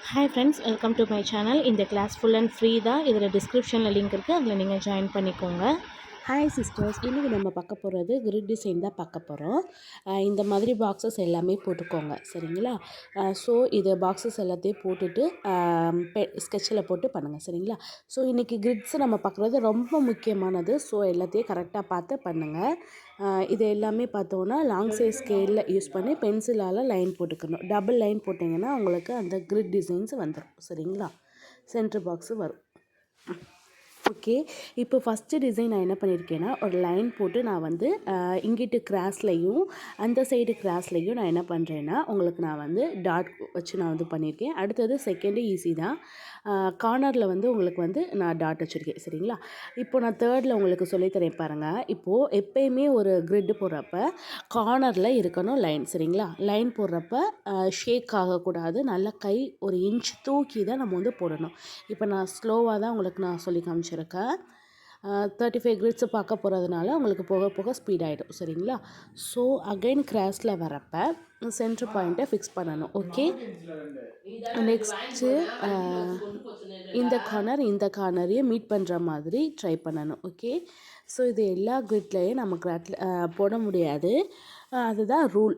Hi friends, welcome to my channel. இந்த class full and free தான். இதில் டிஸ்கிரிப்ஷனில் லிங்க் இருக்குது, அதில் நீங்கள் ஜாயின் பண்ணிக்கோங்க. ஹாய் சிஸ்டர்ஸ், இன்றைக்கி நம்ம பார்க்க போகிறது கிரிட் டிசைன் தான் பார்க்க போகிறோம். இந்த மாதிரி பாக்ஸஸ் எல்லாமே போட்டுக்கோங்க, சரிங்களா? ஸோ இது பாக்ஸஸ் எல்லாத்தையும் போட்டுட்டு ஸ்கெட்சில் போட்டு பண்ணுங்கள், சரிங்களா? ஸோ இன்றைக்கி கிரிட்ஸை நம்ம பார்க்குறது ரொம்ப முக்கியமானது. ஸோ எல்லாத்தையும் கரெக்டாக பார்த்து பண்ணுங்கள். இது எல்லாமே பார்த்தோன்னா லாங் சைஸ் ஸ்கேலில் யூஸ் பண்ணி பென்சிலால் லைன் போட்டுக்கணும். டபுள் லைன் போட்டிங்கன்னா உங்களுக்கு அந்த கிரிட் டிசைன்ஸ் வந்துடும், சரிங்களா? சென்டர் பாக்ஸு வரும். ஓகே, இப்போ ஃபஸ்ட்டு டிசைன் நான் என்ன பண்ணியிருக்கேன்னா, ஒரு லைன் போட்டு நான் வந்து இங்கிட்டு கிராஸ்லையும் அந்த சைடு கிராஸ்லையும் நான் என்ன பண்ணுறேன்னா, உங்களுக்கு நான் வந்து டாட் வச்சு நான் வந்து பண்ணியிருக்கேன். அடுத்தது செகண்டு ஈஸி தான். கார்னரில் வந்து உங்களுக்கு வந்து நான் டாட் வச்சுருக்கேன், சரிங்களா? இப்போ நான் தேர்டில் உங்களுக்கு சொல்லித்தரேன் பாருங்கள். இப்போது எப்போயுமே ஒரு கிரிட்டு போடுறப்ப கார்னரில் இருக்கணும் லைன், சரிங்களா? லைன் போடுறப்ப ஷேக் ஆகக்கூடாது. நல்லா கை ஒரு இன்ச் தூக்கி தான் நம்ம வந்து போடணும். இப்போ நான் ஸ்லோவாக தான் உங்களுக்கு நான் சொல்லி காமிச்சிருக்கேன். 35 கிரிட்ஸு பார்க்க போகிறதுனால உங்களுக்கு போக போக ஸ்பீட் ஆகிடும், சரிங்களா? ஸோ அகைன் கிராஸில் வரப்போ சென்ட்ரு பாயிண்ட்டை ஃபிக்ஸ் பண்ணணும். ஓகே, நெக்ஸ்ட்டு இந்த கார்னரையும் மீட் பண்ணுற மாதிரி ட்ரை பண்ணணும். ஓகே, ஸோ இது எல்லா கிரிட்லேயும் நம்ம போட முடியாது. அதுதான் ரூல்.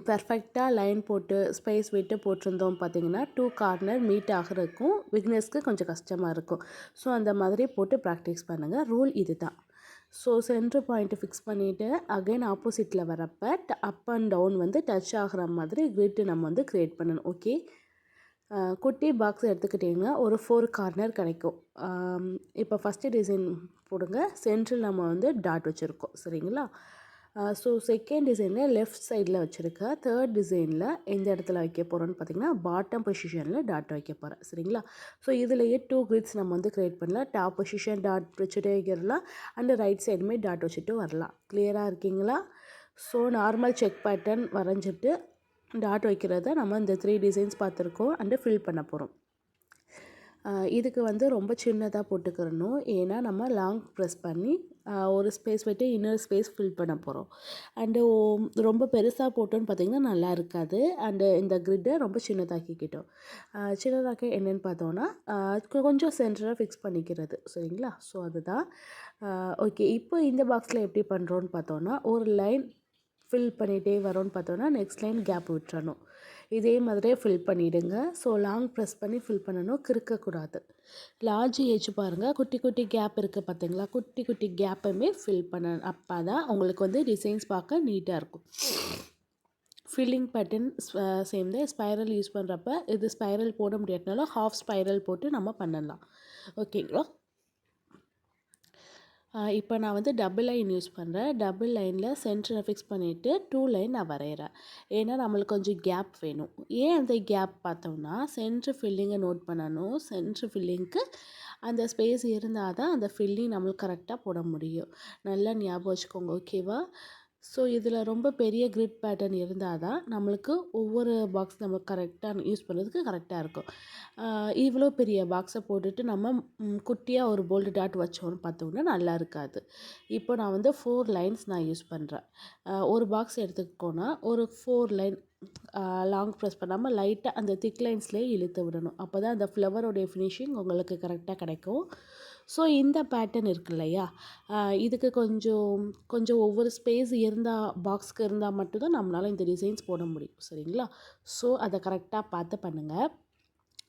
பெர்ஃபெக்டாக லைன் போட்டு ஸ்பேஸ் விட்டு போட்டிருந்தோம் பார்த்தீங்கன்னா 2 கார்னர் மீட் ஆகிறதுக்கும் பிகினர்ஸ்க்கு கொஞ்சம் கஷ்டமாக இருக்கும். ஸோ அந்த மாதிரி போட்டு ப்ராக்டிஸ் பண்ணுங்கள். ரூல் இது தான். ஸோ சென்ட்ரு பாயிண்ட்டு ஃபிக்ஸ் பண்ணிவிட்டு அகைன் ஆப்போசிட்டில் வரப்போ அப் அண்ட் டவுன் வந்து டச் ஆகிற மாதிரி கிரிட்டு நம்ம வந்து க்ரியேட் பண்ணணும். ஓகே, குட்டி பாக்ஸ் எடுத்துக்கிட்டிங்கன்னா ஒரு 4 கார்னர் கிடைக்கும். இப்போ ஃபஸ்ட்டு டிசைன் போடுங்க. சென்ட்ரில் நம்ம வந்து டாட் வச்சுருக்கோம், சரிங்களா? ஸோ செகண்ட் டிசைனில் லெஃப்ட் சைடில் வச்சுருக்கேன். தேர்ட் டிசைனில் எந்த இடத்துல வைக்க போகிறோன்னு பார்த்தீங்கன்னா பாட்டம் பொசிஷனில் டாட் வைக்க போகிறேன், சரிங்களா? ஸோ இதுலேயே 2 கிரிட்ஸ் நம்ம வந்து க்ரியேட் பண்ணலாம். டாப் பொசிஷன் டாட் வச்சுட்டே வைக்கிறலாம், அண்டு ரைட் சைடுமே டாட் வச்சுட்டு வரலாம். கிளியராக இருக்கீங்களா? ஸோ நார்மல் செக் பேட்டர்ன் வரைஞ்சிட்டு டாட் வைக்கிறத நம்ம இந்த 3 டிசைன்ஸ் பார்த்துருக்கோம் அண்டு ஃபில் பண்ண போகிறோம். இதுக்கு வந்து ரொம்ப சின்னதாக போட்டுக்கிறணும். ஏன்னா நம்ம லாங் ப்ரெஸ் பண்ணி ஒரு ஸ்பேஸ் விட்டு இன்னொரு ஸ்பேஸ் ஃபில் பண்ண போகிறோம். அண்டு ரொம்ப பெருசாக போட்டோன்னு பார்த்திங்கன்னா நல்லா இருக்காது. அண்டு இந்த கிரிட்டை ரொம்ப சின்னதாக்கிக்கிட்டோம். சின்னதாக்க என்னென்னு பார்த்தோன்னா கொஞ்சம் சென்டராக ஃபிக்ஸ் பண்ணிக்கிறது, சரிங்களா? ஸோ அதுதான். ஓகே, இப்போ இந்த பாக்ஸில் எப்படி பண்ணுறோன்னு பார்த்தோன்னா ஒரு லைன் ஃபில் பண்ணிகிட்டே வரோன்னு பார்த்தோன்னா நெக்ஸ்ட் லைன் கேப் விட்டுறணும். இதே மாதிரியே ஃபில் பண்ணிவிடுங்க. ஸோ லாங் ப்ரெஸ் பண்ணி ஃபில் பண்ணணும், கிறுக்கக்கூடாது. லார்ஜ் ஏஜ் பாருங்கள், குட்டி குட்டி கேப் இருக்குது பார்த்தீங்களா? குட்டி குட்டி கேப்பையுமே ஃபில் பண்ணணும். அப்போ தான் உங்களுக்கு வந்து டிசைன்ஸ் பார்க்க நீட்டாக இருக்கும். ஃபில்லிங் பேட்டர்ன் சேம் தான். ஸ்பைரல் யூஸ் பண்ணுறப்ப இது ஸ்பைரல் போட முடியாதுனாலும் ஹாஃப் ஸ்பைரல் போட்டு நம்ம பண்ணலாம், ஓகேங்களா? இப்போ நான் வந்து டபுள் லைன் யூஸ் பண்ணுறேன். டபுள் லைனில் சென்டரை ஃபிக்ஸ் பண்ணிவிட்டு 2 லைன் நான் வரைகிறேன். ஏன்னா நம்மளுக்கு கொஞ்சம் கேப் வேணும். ஏன் அந்த கேப் பார்த்தோம்னா சென்ட்ரு ஃபில்லிங்கை நோட் பண்ணணும். சென்ட்ரு ஃபில்லிங்க்கு அந்த ஸ்பேஸ் இருந்தால் தான் அந்த ஃபில்லிங் நம்மளுக்கு கரெக்டாக போட முடியும். நல்லா ஞாபகம் வச்சுக்கோங்க, ஓகேவா? ஸோ இதில் ரொம்ப பெரிய கிரிட் பேட்டர்ன் இருந்தால் தான் நம்மளுக்கு ஒவ்வொரு பாக்ஸ் நம்ம கரெக்டாக யூஸ் பண்ணுறதுக்கு கரெக்டாக இருக்கும். இவ்வளோ பெரிய பாக்ஸை போட்டுட்டு நம்ம குட்டியாக ஒரு போல்டு டாட் வச்சோன்னு பார்த்தோம்னா நல்லா இருக்காது. இப்போ நான் வந்து 4 லைன்ஸ் நான் யூஸ் பண்ணுறேன். ஒரு பாக்ஸ் எடுத்துக்கோன்னா ஒரு 4 லைன் லாங் ப்ரெஸ் பண்ணாமல் லைட்டாக அந்த திக் லைன்ஸ்லேயே இழுத்து விடணும். அப்போ தான் அந்த ஃப்ளவரோடைய ஃபினிஷிங் உங்களுக்கு கரெக்டாக கிடைக்கும். ஸோ இந்த பேட்டர்ன் இருக்கு இல்லையா, இதுக்கு கொஞ்சம் ஒவ்வொரு ஸ்பேஸ் இருந்தால் பாக்ஸ்க்கு இருந்தால் மட்டும்தான் நம்மளால் இந்த டிசைன்ஸ் போட முடியும், சரிங்களா? ஸோ அதை கரெக்டாக பார்த்து பண்ணுங்கள்.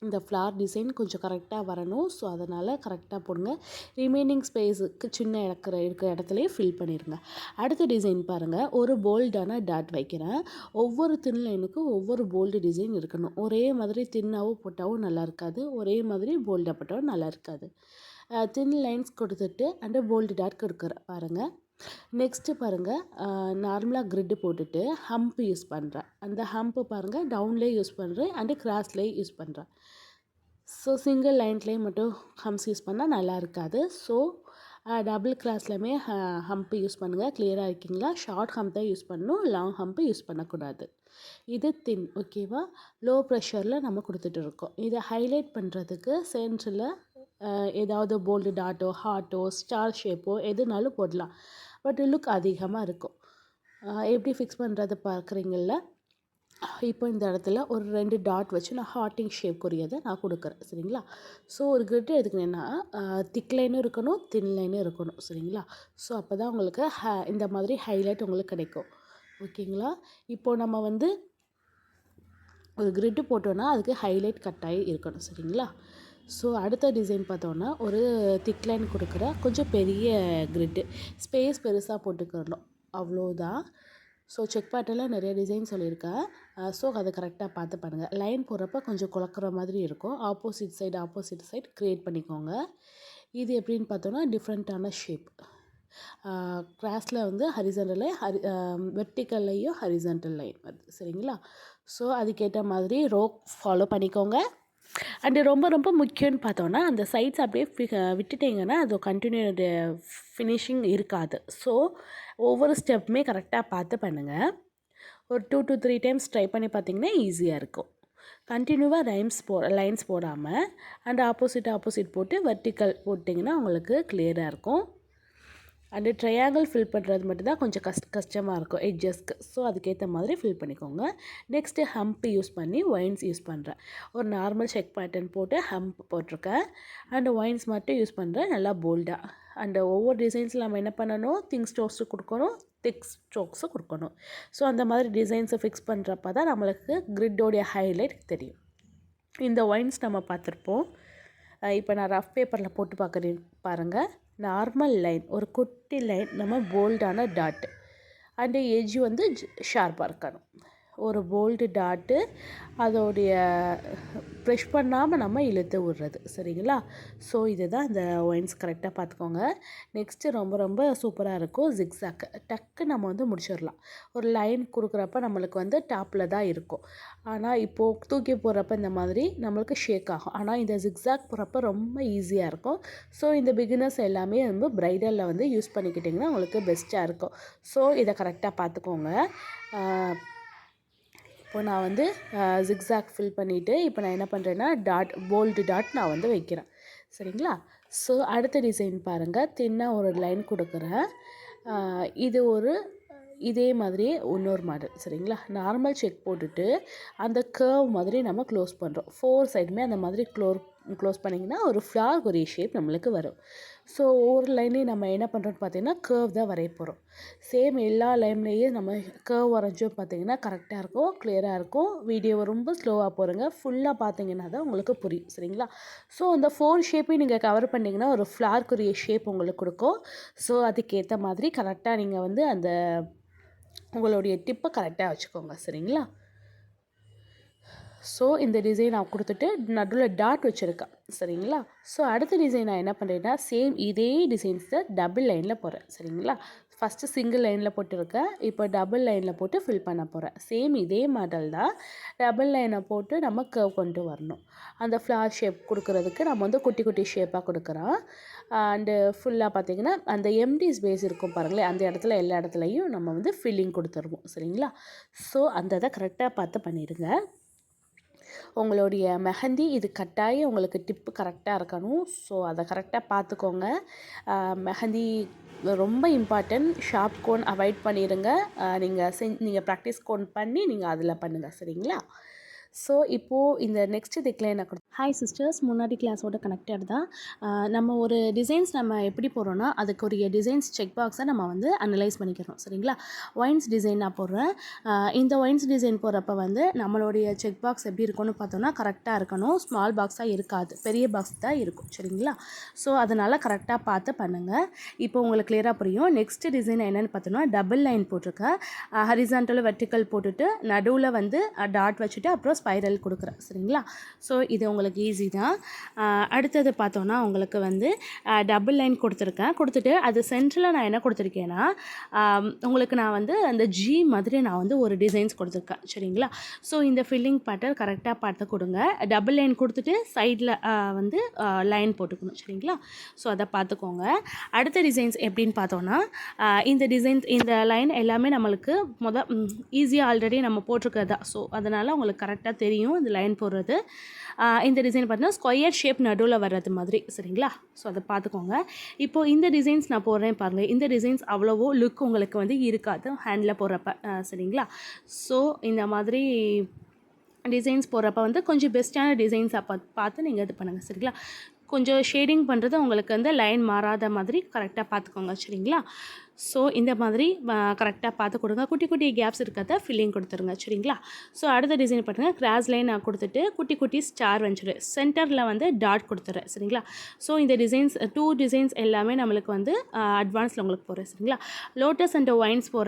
இந்த ஃப்ளார் டிசைன் கொஞ்சம் கரெக்டாக வரணும். ஸோ அதனால் கரெக்டாக போடுங்க. ரிமைனிங் ஸ்பேஸுக்கு சின்ன இருக்கிற இடத்துலையே ஃபில் பண்ணிடுங்க. அடுத்த டிசைன் பாருங்கள். ஒரு போல்டான டாட் வைக்கிறேன். ஒவ்வொரு தின் லைனுக்கும் ஒவ்வொரு போல்டு டிசைன் இருக்கணும். ஒரே மாதிரி தின்னாகவும் போட்டாவும் நல்லா இருக்காது, ஒரே மாதிரி போல்டாக போட்டாவும் நல்லா இருக்காது. தின் லைன்ஸ் கொடுத்துட்டு அண்டு போல்டு டாட் கொடுக்குறேன் பாருங்கள். நெக்ஸ்ட்டு பாருங்கள், நார்மலாக கிரிட்டு போட்டுட்டு ஹம்ப் யூஸ் பண்ணுறேன். அந்த ஹம்ப்பு பாருங்கள் டவுன்லேயே யூஸ் பண்ணுறேன் அண்டு கிராஸ்லேயே யூஸ் பண்ணுறேன். ஸோ சிங்கிள் லைன்லேயே மட்டும் ஹம்ப்ஸ் யூஸ் பண்ணால் நல்லா இருக்காது. ஸோ டபுள் கிராஸ்லையுமே ஹம்ப்பு யூஸ் பண்ணுங்கள். கிளியராக இருக்கீங்களா? ஷார்ட் ஹம்ப் தான் யூஸ் பண்ணணும், லாங் ஹம்ப்பு யூஸ் பண்ணக்கூடாது. இது தின், ஓகேவா? லோ ப்ரெஷரில் நம்ம கொடுத்துட்டு இருக்கோம். இதை ஹைலைட் பண்ணுறதுக்கு சென்டரில் ஏதாவது போல்டு டாட்டோ ஹார்ட்டோ ஸ்டார் ஷேப்போ எதுனாலும் போடலாம். பட் லுக் அதிகமாக இருக்கும். எப்படி ஃபிக்ஸ் பண்ணுறது பார்க்குறீங்கள? இப்போ இந்த இடத்துல ஒரு 2 டாட் வச்சு நான் ஹார்ட்டிங் ஷேப்க்குரியதை நான் கொடுக்குறேன் சரிங்களா. ஸோ ஒரு கிரிட் எதுக்குன்னா திக் லைனும் இருக்கணும், தின் லைனும் இருக்கணும் சரிங்களா. ஸோ அப்போ தான் உங்களுக்கு இந்த மாதிரி ஹைலைட் உங்களுக்கு கிடைக்கும். ஓகேங்களா. இப்போது நம்ம வந்து ஒரு கிரிட்டு போட்டோன்னா அதுக்கு ஹைலைட் கட்டாயி இருக்கணும் சரிங்களா. ஸோ அடுத்த டிசைன் பார்த்தோன்னா ஒரு திக் லைன் கொடுக்குற கொஞ்சம் பெரிய கிரிட்டு, ஸ்பேஸ் பெருசாக போட்டுக்கிறணும் அவ்வளோதான். ஸோ செக் பேட்டர்னில் நிறைய டிசைன் சொல்லியிருக்கேன். ஸோ அதை கரெக்டாக பார்த்து பண்ணுங்கள். லைன் போடுறப்ப கொஞ்சம் குழக்கிற மாதிரி இருக்கும். ஆப்போசிட் சைடு க்ரியேட் பண்ணிக்கோங்க. இது எப்படின்னு பார்த்தோன்னா டிஃப்ரெண்ட்டான ஷேப். கிராஸில் வந்து ஹரிசாண்டல் வெர்டிக்கல்லையும் ஹரிசாண்டல் லைன் வருது சரிங்களா. ஸோ அதுக்கேற்ற மாதிரி ரோ ஃபாலோ பண்ணிக்கோங்க. அண்டு ரொம்ப ரொம்ப முக்கியம்னு பார்த்தோன்னா அந்த சைட்ஸ் அப்படியே விட்டுட்டிங்கன்னா அது கண்டினியூ ஃபினிஷிங் இருக்காது. ஸோ ஒவ்வொரு ஸ்டெப்புமே கரெக்டாக பார்த்து பண்ணுங்கள். ஒரு 2 to 3 டைம்ஸ் ட்ரை பண்ணி பார்த்தீங்கன்னா ஈஸியாக இருக்கும். கண்டினியூவாக லைன்ஸ் போடாமல் அண்ட் ஆப்போசிட் போட்டு வெர்டிக்கல் போட்டிங்கன்னா உங்களுக்கு கிளியராக இருக்கும். அண்டு ட்ரையாங்கிள் ஃபில் பண்ணுறது மட்டும்தான் கொஞ்சம் கஷ்டமாக இருக்கும் எட்ஜஸ்க்கு. ஸோ அதுக்கேற்ற மாதிரி ஃபில் பண்ணிக்கோங்க. நெக்ஸ்ட்டு ஹம்ப் யூஸ் பண்ணி ஒயின்ஸ் யூஸ் பண்ணுறேன். ஒரு நார்மல் செக் பேட்டர்ன் போட்டு ஹம்ப் போட்டிருக்கேன். அண்டு ஒயின்ஸ் மட்டும் யூஸ் பண்ணுறேன் நல்லா போல்டாக. அண்டு ஒவ்வொரு டிசைன்ஸில் நம்ம என்ன பண்ணணும், திங்க் ஸ்டோக்ஸு கொடுக்கணும், திக் ஸ்ட்ரோக்ஸு கொடுக்கணும். ஸோ அந்த மாதிரி டிசைன்ஸை ஃபிக்ஸ் பண்ணுறப்ப தான் நம்மளுக்கு கிரிட்டோடைய ஹைலைட் தெரியும். இந்த ஒயின்ஸ் நம்ம பார்த்துருப்போம். இப்போ நான் ரஃப் பேப்பரில் போட்டு பார்க்குறேன் பாருங்கள். நார்மல் லைன், ஒரு குட்டி லைன், நம்ம போல்டான டாட்டு அண்டு எட்ஜ் வந்து ஷார்ப்பாக இருக்கணும். ஒரு போல்டு டாட்டு அதோடைய ப்ரெஷ் பண்ணாமல் நம்ம இழுத்து விடுறது சரிங்களா. ஸோ இதுதான் இந்த ஒயின்ஸ் கரெக்டாக பார்த்துக்கோங்க. நெக்ஸ்ட்டு ரொம்ப ரொம்ப சூப்பராக இருக்கும் ஜிக்ஸாக். டக்கு நம்ம வந்து முடிச்சிடலாம். ஒரு லைன் கொடுக்குறப்ப நம்மளுக்கு வந்து டாப்பில் தான் இருக்கும். ஆனால் இப்போது தூக்கி போடுறப்ப இந்த மாதிரி நம்மளுக்கு ஷேக் ஆகும். ஆனால் இந்த ஜிக்ஸாக் போடுறப்ப ரொம்ப ஈஸியாக இருக்கும். ஸோ இந்த பிகினர்ஸ் எல்லாமே வந்து ப்ரைடலில் வந்து யூஸ் பண்ணிக்கிட்டிங்கன்னா உங்களுக்கு பெஸ்ட்டாக இருக்கும். ஸோ இதை கரெக்டாக பார்த்துக்கோங்க. இப்போ நான் வந்து ஜிக்ஸாக் ஃபில் பண்ணிவிட்டு இப்போ நான் என்ன பண்ணுறேன்னா போல்டு டாட் நான் வந்து வைக்கிறேன் சரிங்களா. ஸோ அடுத்த டிசைன் பாருங்கள். தின்னாக ஒரு லைன் கொடுக்குறேன். இது இதே மாதிரியே இன்னொரு மாடல் சரிங்களா. நார்மல் செக் போட்டுட்டு அந்த கர்வ் மாதிரி நம்ம க்ளோஸ் பண்ணுறோம். 4 சைடுமே அந்த மாதிரி க்ளோஸ் பண்ணிங்கன்னா ஒரு ஃப்ளார் ஷேப் நம்மளுக்கு வரும். ஸோ ஒவ்வொரு லைன்லேயும் நம்ம என்ன பண்ணுறோன்னு பார்த்தீங்கன்னா கர்வ் தான் வரைய போகிறோம். சேம் எல்லா லைன்லேயும் நம்ம கர்வ் வரைஞ்சோம் பார்த்தீங்கன்னா கரெக்டாக இருக்கும், கிளியராக இருக்கும். வீடியோவை ரொம்ப ஸ்லோவாக போகிறங்க, ஃபுல்லாக பார்த்தீங்கன்னா தான் உங்களுக்கு புரியும் சரிங்களா. ஸோ அந்த 4 ஷேப்பையும் நீங்கள் கவர் பண்ணிங்கன்னா ஒரு ஃப்ளார்க்குரிய ஷேப் உங்களுக்கு கொடுக்கும். ஸோ அதுக்கேற்ற மாதிரி கரெக்டாக நீங்கள் வந்து அந்த உங்களுடைய டிப்பை கரெக்டாக வச்சுக்கோங்க சரிங்களா. ஸோ இந்த டிசைன் நான் கொடுத்துட்டு நடுவில் டாட் வச்சுருக்கேன் சரிங்களா. ஸோ அடுத்த டிசைன் நான் என்ன பண்ணுறேன்னா சேம் இதே டிசைன்ஸை டபுள் லைனில் போகிறேன் சரிங்களா. ஃபஸ்ட்டு சிங்கிள் லைனில் போட்டுருக்கேன். இப்போ டபுள் லைனில் போட்டு ஃபில் பண்ண போகிறேன். சேம் இதே மாடல் தான். டபுள் லைனை போட்டு நம்ம கர்வ் கொண்டு வரணும். அந்த ஃப்ளார் ஷேப் கொடுக்குறதுக்கு நம்ம வந்து குட்டி குட்டி ஷேப்பாக கொடுக்குறோம். அண்டு ஃபுல்லாக பார்த்திங்கன்னா அந்த எம்டி ஸ்பேஸ் இருக்கும் பாருங்களேன், அந்த இடத்துல எல்லா இடத்துலையும் நம்ம வந்து ஃபில்லிங் கொடுத்துருவோம் சரிங்களா. ஸோ அந்த இதை கரெக்டாக பார்த்து பண்ணிடுங்க. உங்களுடைய மெஹந்தி இது கட்டாயம் உங்களுக்கு டிப்பு கரெக்டாக இருக்கணும். ஸோ அதை கரெக்டாக பார்த்துக்கோங்க. மெஹந்தி ரொம்ப இம்பார்ட்டன்ட். ஷார்ப் கோன் அவாய்ட் பண்ணிடுங்க. நீங்கள் ப்ராக்டிஸ் கோன் பண்ணி நீங்கள் அதில் பண்ணுங்கள் சரிங்களா. ஸோ இப்போது இந்த நெக்ஸ்ட் டிக்ளைன் ஹாய் சிஸ்டர்ஸ், முன்னாடி கிளாஸோட கனெக்டட் தான். நம்ம ஒரு டிசைன்ஸ் நம்ம எப்படி போடுறோன்னா அதுக்குரிய டிசைன்ஸ் செக் பாக்ஸை நம்ம வந்து அனலைஸ் பண்ணிக்கிறோம் சரிங்களா. ஒயின்ஸ் டிசைன் நான் போடுறேன். இந்த ஒயின்ஸ் டிசைன் போடுறப்ப வந்து நம்மளுடைய செக் பாக்ஸ் எப்படி இருக்கும்னு பார்த்தோன்னா கரெக்டாக இருக்கணும். ஸ்மால் பாக்ஸாக இருக்காது, பெரிய பாக்ஸ் தான் இருக்கும் சரிங்களா. ஸோ அதனால் கரெக்டாக பார்த்து பண்ணுங்கள். இப்போ உங்களுக்கு கிளியராக புரியும். நெக்ஸ்ட் டிசைன் என்னென்னு பார்த்தோன்னா டபுள் லைன் போட்டிருக்கேன். ஹரிசாண்டல் வெர்டிக்கல் போட்டுட்டு நடுவில் வந்து டாட் வச்சுட்டு அப்புறம் ஸ்பைரல் கொடுக்குறேன் சரிங்களா. ஸோ இது உங்களுக்கு ஈஸி தான். அடுத்தது பார்த்தோன்னா உங்களுக்கு வந்து டபுள் லைன் கொடுத்துட்டு அது சென்டரில் நான் என்ன கொடுத்துருக்கேன்னா உங்களுக்கு நான் வந்து அந்த ஜி மாதிரி நான் வந்து ஒரு டிசைன்ஸ் கொடுத்துருக்கேன் சரிங்களா. ஸோ இந்த ஃபில்லிங் பேட்டர்ன் கரெக்டாக பார்த்து கொடுங்க. டபுள் லைன் கொடுத்துட்டு சைடில் வந்து லைன் போட்டுக்கணும் சரிங்களா. ஸோ அதை பார்த்துக்கோங்க. அடுத்த டிசைன்ஸ் எப்படின்னு பார்த்தோன்னா இந்த லைன் எல்லாமே நம்மளுக்கு ஈஸியாக ஆல்ரெடி நம்ம போட்டிருக்கிறதா. ஸோ அதனால் உங்களுக்கு கரெக்டாக கரெக்டாக தெரியும் இந்த லைன் போடுறது. இந்த டிசைன் பார்த்தீங்கன்னா ஸ்கொயர் ஷேப் நடுவில் வர்றது மாதிரி சரிங்களா. ஸோ அதை பார்த்துக்கோங்க. இப்போது இந்த டிசைன்ஸ் நான் போடுறேன் பாருங்கள். இந்த டிசைன்ஸ் அவ்வளவோ லுக் உங்களுக்கு வந்து இருக்காது ஹேண்டில் போடுறப்ப சரிங்களா. ஸோ இந்த மாதிரி டிசைன்ஸ் போடுறப்ப வந்து கொஞ்சம் பெஸ்ட்டான டிசைன்ஸாக பார்த்து நீங்கள் இது பண்ணுங்கள் சரிங்களா. கொஞ்சம் ஷேடிங் பண்ணுறது உங்களுக்கு வந்து லைன் மாறாத மாதிரி கரெக்டாக பார்த்துக்கோங்க சரிங்களா. ஸோ இந்த மாதிரி கரெக்டாக பார்த்து கொடுங்க. குட்டி குட்டி கேப்ஸ் இருக்கிறத ஃபில்லிங் கொடுத்துருங்க சரிங்களா. ஸோ அடுத்த டிசைன் பார்த்தீங்கன்னா கிராஸ் லைன் நான் கொடுத்துட்டு குட்டி குட்டி ஸ்டார் வச்சுரு சென்டரில் வந்து டாட் கொடுத்துறேன் சரிங்களா. ஸோ இந்த டிசைன்ஸ் 2 டிசைன்ஸ் எல்லாமே நம்மளுக்கு வந்து அட்வான்ஸில் உங்களுக்கு போகிறேன் சரிங்களா. லோட்டஸ் அண்ட் வைன்ஸ் போடுற